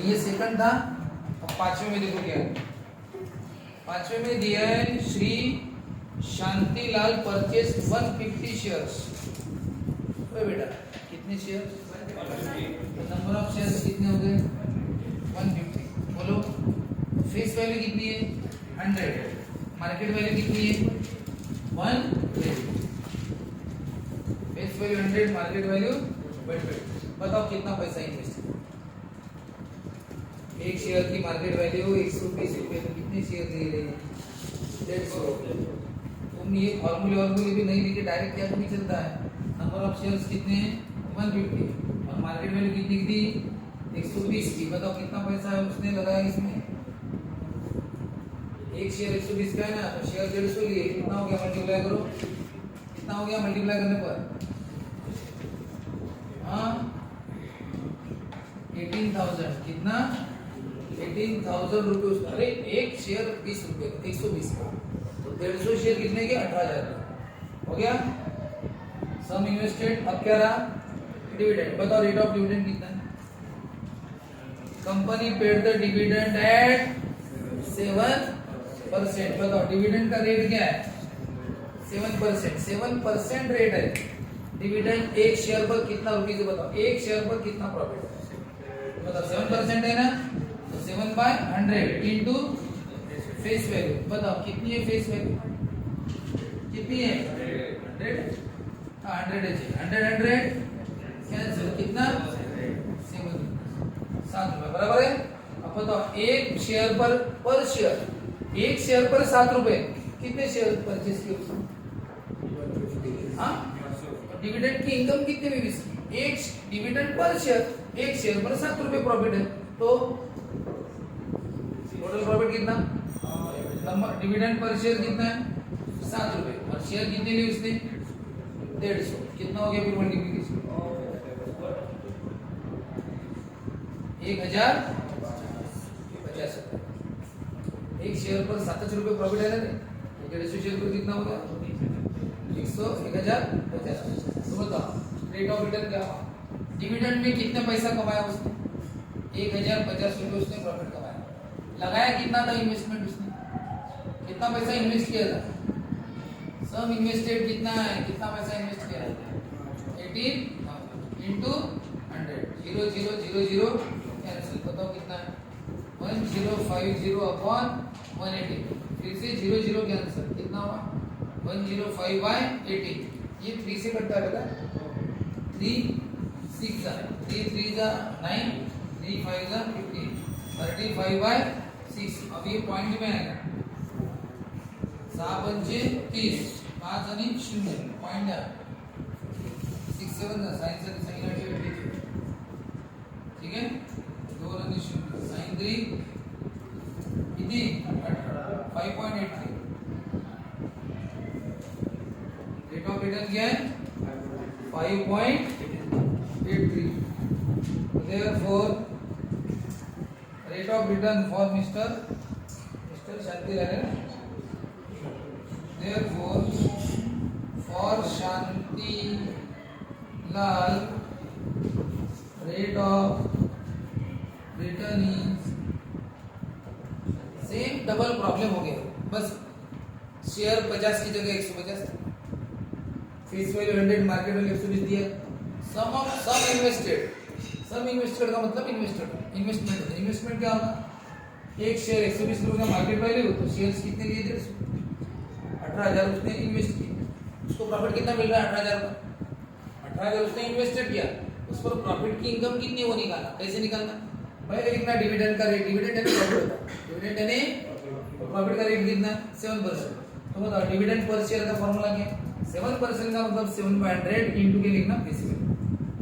ये सेकंड था। अब पांचवें में देखो क्या है। पांचवें में दिया है श्री शांतिलाल परचेज 150 शेयर्स। बेटा कितने शेयर, नंबर ऑफ शेयर्स कितने हो गए 150। बोलो फेस वैल्यू कितनी है 100, मार्केट वैल्यू कितनी है 120। Face value 100, market value 120। बताओ कितना पैसा इन्वेस्ट किया। एक शेयर की मार्केट वैल्यू 120 रुपये, तो कितने शेयर ले रहे हैं 150। तुम ये फॉर्मूले भी नहीं लिखे, डायरेक्ट क्या नहीं चलता है। नंबर ऑफ शेयर्स कितने हैं 150 और मार्केट वैल्यू कितनी थी 120 की। बताओ कितना पैसा है उसने लगाया इसमें। एक शेयर 120 का है ना, तो शेयर 150 लिए, कितना हो गया मल्टीप्लाई करो, कितना हो गया मल्टीप्लाई करने पर 18,000। कितना 18,000 रुपये। अरे एक शेयर 20 रुपये, 120 का, तो 150 शेयर कितने के 18,000 हो गया। सम इन्वेस्टेड। अब क्या रहा डिविडेंड। बताओ रेट ऑफ डिविडेंड कितना है। Company paid the dividend at 7%। बताओ डिविडेंड का रेट क्या है 7%। 7% रेट है डिविडेंड। एक शेयर पर कितना रुपीज है बताओ, एक शेयर पर कितना प्रॉफिट है बताओ। 7% है ना, तो 7/100 इंटू फेस वैल्यू। बताओ कितनी है फेस वैल्यू, कितनी है 100। 100 है, 100 कैंसिल, कितना 7 रुपए बराबर है। अब बताओ एक शेयर पर शेयर, एक शेयर पर 7 रुपए, कितने शेयर परचेज किए उसने। हाँ, डिविडेंड की इनकम कितनी हुई इसकी, एक डिविडेंड पर शेयर, एक शेयर पर 7 रुपए प्रॉफिट है, तो टोटल प्रॉफिट कितना। नंबर डिविडेंड पर शेयर कितना है 7 रुपए और शेयर कितने लिए उसने 150। कितना हो गया फिर मल्टीप्लिकेशन 1050। एक शेयर पर 7 रुपए प्रॉफिट है ना, 150 शेयर पर कितना होगा 1050। तो बताओ रेट ऑफ रिटर्न क्या हुआ। डिविडेंड में कितने पैसा कमाया उसने 1050 रुपए उसने प्रॉफिट कमाया। लगाया कितना था इन्वेस्टमेंट उसने, कितना पैसा इन्वेस्ट किया था। सम इन्वेस्टेड कितना है, कितना पैसा इन्वेस्ट किया है 18 इंटू 100। 0 0 0 0 कैंसिल। बताओ कितना है 1050 अपॉन 180। फिर से 0 0 कैंसिल, कितना हुआ 105/80। ये 3 से कटता है बेटा, 3 6 3 3 9 3 5 15 35/6। अब ये पॉइंट में आएगा 6 5 30 5 आणि 0 पॉइंट आहे 6 7 साइन ठीक है 2 आणि 0 साइन 3 किती 5.83। रेट ऑफ रिटर्न क्या है 5.83। therefore rate of return for Mr. Shantilal, therefore for Shantilal rate of return is same. Double problem हो गया, बस शेयर 50 की जगह 150, फेस वैल्यू 100, मार्केट वैल्यू 120 दिया। सम इन्वेस्टेड का मतलब इन्वेस्टमेंट क्या होगा। एक शेयर 120 रुपये का मार्केट वैल्यू, तो शेयर्स कितने लिए 150, 18,000 उसने इन्वेस्ट किया, उसको प्रॉफिट कितना मिल रहा है 18,000 का। 18,000 उसने इन्वेस्टेड किया, उस पर प्रॉफिट की इनकम कितनी वो निकालना। कैसे निकालना भाई, कितना डिविडेंड का रेट, डिविडेंड यानी प्रॉफिट होता है, डिविडेंड यानी प्रॉफिट का रेट कितना 7%। तो बताओ डिविडेंड पर शेयर का फॉर्मूला क्या है 7% का मतलब 7/100 इंटू के लिखना फेस वैल्यू।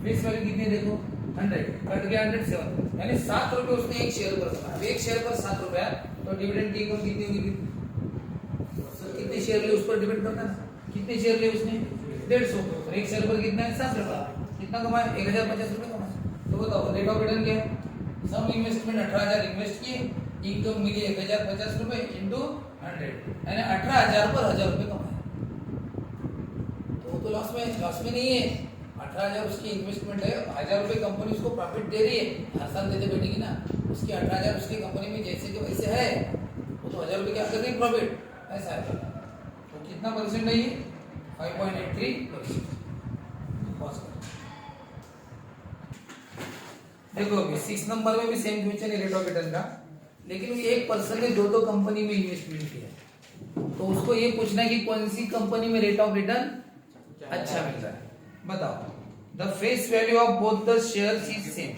फेस वैल्यू कितनी देखो 100, कट गया 107, यानी 7 रुपए उसने एक शेयर पर कमाया। एक शेयर पर 7 रुपया, तो डिविडेंड की इनकम कितनी होगी कितने शेयर लिए उस पर डिपेंड करता है। कितने शेयर लिए उसने 150, और एक शेयर पर कितना है 7 रुपया, कितना कमाया 1050 रुपये कमाया। तो बताओ रेट ऑफ रिटर्न क्या है। सम इन्वेस्टमेंट 18,000 इन्वेस्ट किए, इनकम मिली 1050 रुपए इंटू 100, यानी 18,000 पर 1,000 रुपए कमाए। तो लॉस में नहीं है, 18,000 उसकी इन्वेस्टमेंट है, 1,000 रुपये कंपनी उसको प्रॉफिट दे रही है, हर साल देते बैठेगी ना, उसकी 18,000 उसकी कंपनी में जैसे के वैसे है, वो तो 1,000 रुपये क्या कर रही है प्रॉफिट, ऐसा है। तो कितना परसेंट है ये? 5.83%। देखो अभी 6 नंबर में भी सेम क्वेश्चन है रेट ऑफ रिटर्न का, लेकिन एक पर्सन ने दो कंपनी में इन्वेस्टमेंट किया, तो उसको ये पूछना है कि कौन सी कंपनी में रेट ऑफ रिटर्न अच्छा मिल रहा है। बताओ, the face value of both the shares is same.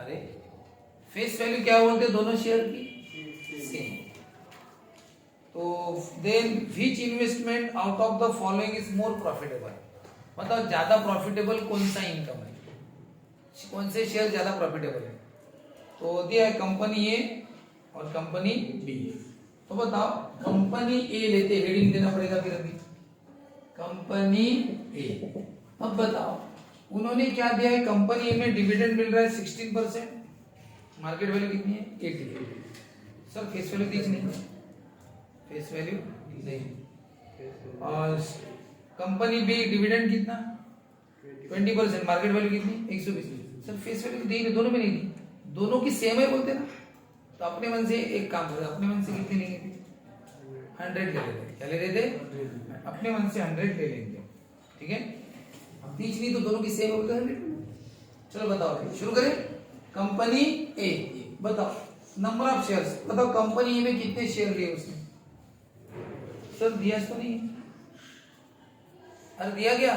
अरे फेस वैल्यू क्या बोलते हैं दोनों शेयर की? सेम। तो then which investment out of the following is more profitable. मतलब ज्यादा प्रॉफिटेबल कौन सा इनकम है, कौन से शेयर ज्यादा प्रॉफिटेबल है? तो दिया है कंपनी ए और कंपनी बी। तो बताओ कंपनी ए लेते, हेडिंग देना पड़ेगा फिर अभी, कंपनी ए। अब बताओ उन्होंने क्या दिया है, कंपनी ए में डिविडेंड मिल रहा है 16%, मार्केट वैल्यू कितनी है? 80। सर फेस वैल्यू दी नहीं है, फेस वैल्यू नहीं। और कंपनी बी डिविडेंड कितना? 20%, मार्केट वैल्यू कितनी? 120। सर फेस वैल्यू दी नहीं, दोनों में नहीं दी, दोनों की सेम है बोलते ना, तो अपने मन से एक काम करो, अपने मन से कितनी लेंगे? 100 ले लेते। क्या ले लेते? अपने मन से 100 ले लेंगे, ठीक है। अब तीच नहीं तो दोनों की सेम होगा 100। चलो बताओ शुरू करें। कंपनी ए, बताओ नंबर ऑफ शेयर्स, बताओ कंपनी ए में कितने शेयर लिए उसने? सर दिया तो नहीं, अरे दिया क्या?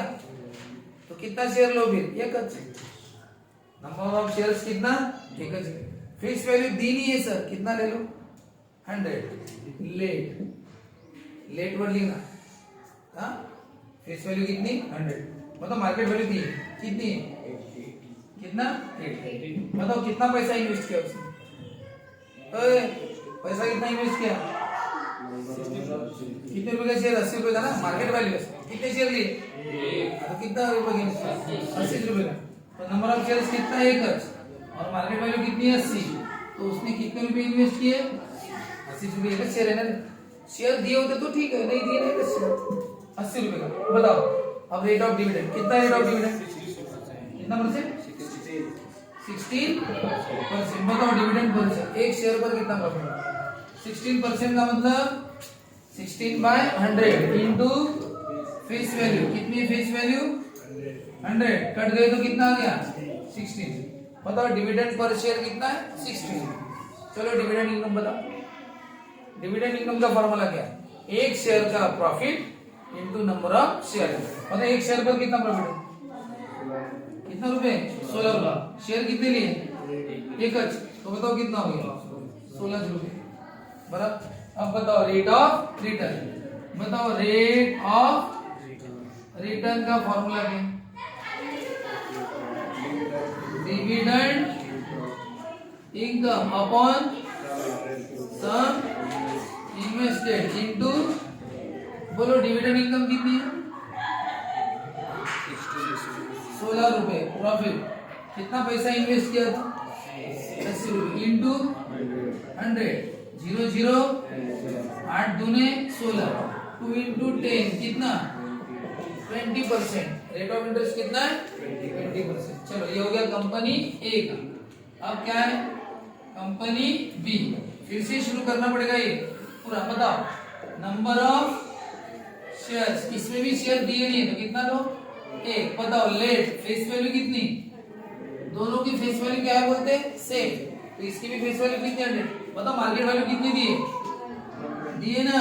तो कितना शेयर लो फिर? एक। नंबर ऑफ शेयर्स कितना? एक। फेस वैल्यू दी नहीं है सर, कितना ले लो? 100। लेट वर्ड लिखना, हाँ फेस वैल्यू कितनी? 100। मतलब मार्केट वैल्यू दी कितनी है? कितना? 80। बताओ कितना पैसा इन्वेस्ट किया उसने? पैसा कितना इन्वेस्ट किया? कितने रुपए का शेयर? 80 रुपए का ना, मार्केट वैल्यू। कितने शेयर लिए? तो कितना रुपए के? 80 रुपए का। तो नंबर ऑफ शेयर्स कितना है? 1 और मार्केट वैल्यू कितनी है? 80। तो उसने कितने रुपए इन्वेस्ट किए? 80 रुपए का शेयर है ना। शेयर दिए होते तो ठीक है, नहीं दिए नहीं तो 80 रुपए का। बताओ अब रेट ऑफ डिविडेंड कितना? रेट ऑफ डिविडेंड कितना परसेंट? 16%। बताओ डिविडेंड परसेंट, एक शेयर पर कितना प्रॉफिट? 16% का मतलब 16/100 इंटू फेस वैल्यू। कितनी फेस वैल्यू? 100 कट गए तो कितना आ गया? 16। बताओ डिविडेंड पर शेयर कितना है? 16। चलो डिविडेंड इनकम बताओ। डिविडेंड इनकम का फॉर्मूला क्या है? एक शेयर का profit into number of share. मतलब एक शेयर पर कितना प्रॉफिट है? कितना रुपए? 16 रुपए। शेयर कितने लिए? एक। तो बताओ कितना हो गया? 16 रुपए। बराबर। अब बताओ रेट ऑफ रिटर्न। बताओ रेट ऑफ रिटर्न का फॉर्मूला क्या है? डिविडेंड इनकम अपॉन सम इन्वेस्टेड इनटू, बोलो डिविडेंड इनकम कितनी है? 16 रुपए प्रॉफिट। कितना पैसा इन्वेस्ट किया था? 80 रुपए इंटू 100। 0 0 8 दूने 16। 2 इंटू 10 कितना? 20%। रेट ऑफ इंटरेस्ट कितना है? 20%। चलो ये हो गया कंपनी ए का। अब क्या है? Company B. फिर से शुरू करना पड़ेगा ये पूरा। बताओ नंबर ऑफ शेयर्स, इसमें भी शेयर दिए नहीं है तो कितना लो? 1। बताओ लेट फेस वैल्यू कितनी? दोनों की फेस वैल्यू क्या है बोलते हैं? सेम। तो इसकी भी फेस वैल्यू कितनी? 100। बताओ मार्केट वैल्यू कितनी दी है? दिए ना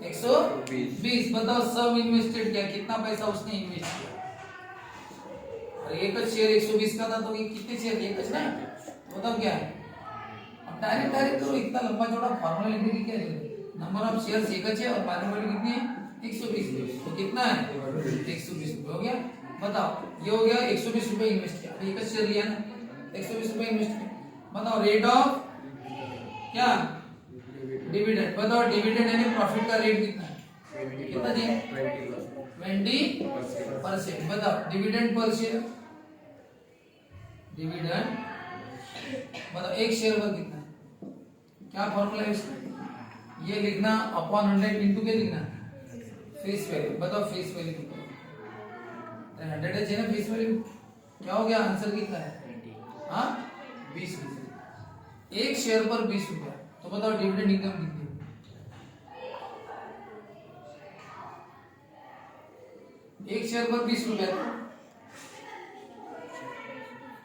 120। बताओ सब इन्वेस्टेड क्या, कितना पैसा उसने इन्वेस्ट किया? अरे एक शेयर 120 का था तो ये कितने शेयर? एक ना। बताओ क्या है? अब डायरेक्ट करो, इतना लंबा चौड़ा फॉर्मूला लिखने की क्या जरूरत? नंबर ऑफ शेयर्स एक है और मार्केट वैल्यू कितनी है? 120। तो कितना है? 120 रुपए हो गया। बताओ ये हो गया 120 रुपए इन्वेस्ट किया। एक शेयर लिया ना, 120 रुपए इन्वेस्ट किया। बताओ रेट ऑफ क्या? डिविडेंड। बताओ डिविडेंड यानी प्रॉफिट का रेट कितना है? कितना दिया? 20%। बताओ डिविडेंड पर शेयर, डिविडेंड बताओ एक शेयर पर कितना? क्या फॉर्मूला है इसका? ये लिखना अपॉन 100 इंटू के लिखना फेस वैल्यू। बताओ फेस वैल्यू कितना? 100 है ना फेस वैल्यू, क्या हो गया आंसर कितना है? हाँ 20 रुपये, एक शेयर पर 20 रुपया। तो बताओ डिविडेंड इनकम कितनी है? एक शेयर पर 20 रुपया,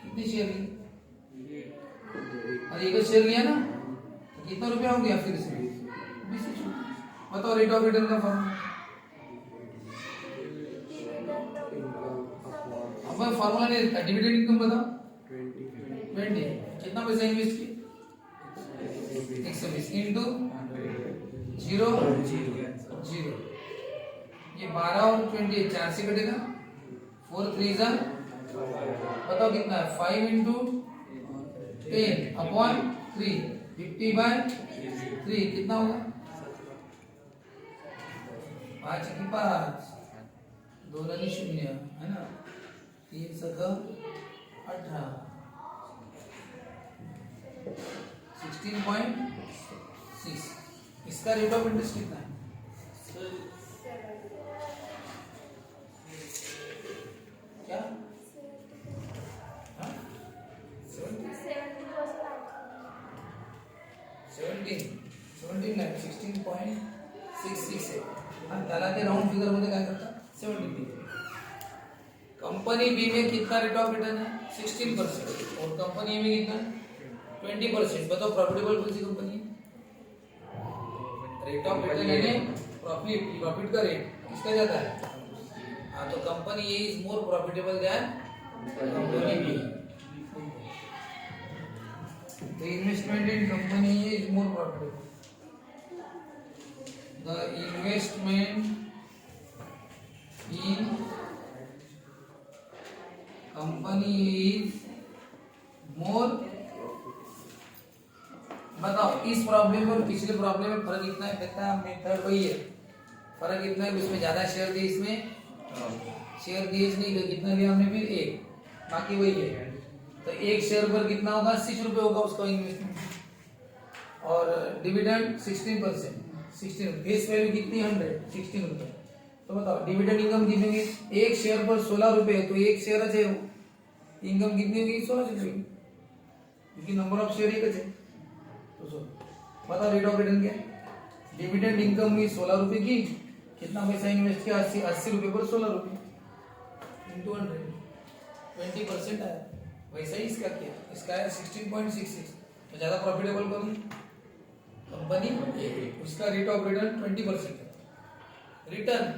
कितने शेयर लिए? और एक शेयर लिया ना, तो कितना रुपया हो गया फिर से? 20। बताओ रेट ऑफ रिटर्न का फॉर्मूला। अब फॉर्मूला नहीं देता, डिविडेंड इनकम बताओ। 20, कितना पैसा इन्वेस्ट किया? 120 इंटू 0 0, ये 12 और 20 4 से कटेगा, 4 3 जा, बताओ कितना है? 5 इंटू 10 अपॉन 3, 50/3 कितना होगा? 5 की 5, 2 रनी 0 है ना, 3 सका 18, 16.6। इसका रेट ऑफ इंटरेस्ट कितना है? क्या? 16.66 है। त्याला ते राउंड फिगर मध्ये काय करतात? 17. कंपनी बी में कितना रेट ऑफ रिटर्न है? 16%, और कंपनी ए में कितना? 20%। बताओ प्रॉफिटेबल कौन सी कंपनी है? रेट ऑफ रिटर्न यानी प्रॉफिट का रेट किसका ज्यादा है? हाँ, तो company A is more profitable than company B. The investment in company A is more profitable. The investment in company is more। बताओ इस प्रॉब्लम और पिछले प्रॉब्लम में फर्क इतना है, कहता है मेथड वही है, फर्क इतना है कि उसमें ज्यादा शेयर दिए, इसमें शेयर दिए नहीं, तो कितना लिया हमने फिर? 1, बाकी वही है। तो एक शेयर पर कितना होगा? 80 रुपये होगा उसका इन्वेस्टमेंट, और डिविडेंड 16%, 16 फेस वैल्यू कितनी? 100, 16 रुपये। तो बताओ डिविडेंड इनकम कितनी होगी? एक शेयर पर 16 रुपये, तो एक शेयर है, इनकम कितनी होगी? 16 रुपये, क्योंकि नंबर ऑफ शेयर एक है। तो बताओ रेट ऑफ रिटर्न क्या है? डिविडेंड इनकम हुई 16 रुपये की, कितना पैसा इन्वेस्ट किया? 80 रुपये पर 16 रुपये इंटू 100, 20% आया। वैसा ही इसका किया, इसका है 16.66, तो ज्यादा प्रॉफिटेबल कौन? कंपनी ए। उसका रेट ऑफ रिटर्न 20% है। रिटर्न,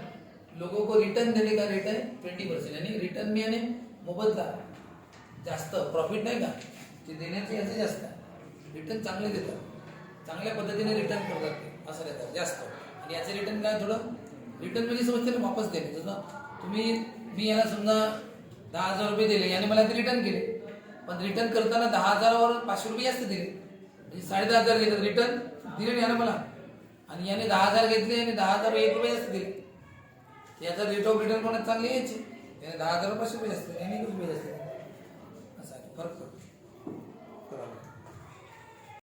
लोगों को रिटर्न देने का रेट है 20%, यानी रिटर्न में यानी मोबदला जास्त, प्रॉफिट नाही का, ते देण्याचे याचे जास्त आहे, रिटर्न चांगले देतात, चांगल्या पद्धतीने रिटर्न करतात ते, असं देतात जास्त। आणि याचे रिटर्न काय? थोडं रिटर्न म्हणजे समजते ना, वापस देणे। जसं मी याला समजा 10,000 रुपये दिले, याने मला ते रिटर्न केले, पण रिटर्न करताना 10,000 वर 500 रुपये जास्त दिले, म्हणजे 10,500 घेतात, रिटर्न दिले याने मला, आणि याने 10,000 घेतले, याने 10,000 1 रुपये जास्त दिले, याचा रेट ऑफ रिटर्न कोणाच चांगली यायची, याने 10,000 500 रुपये जास्त, याने 1 रुपये जास्त, असा फरक.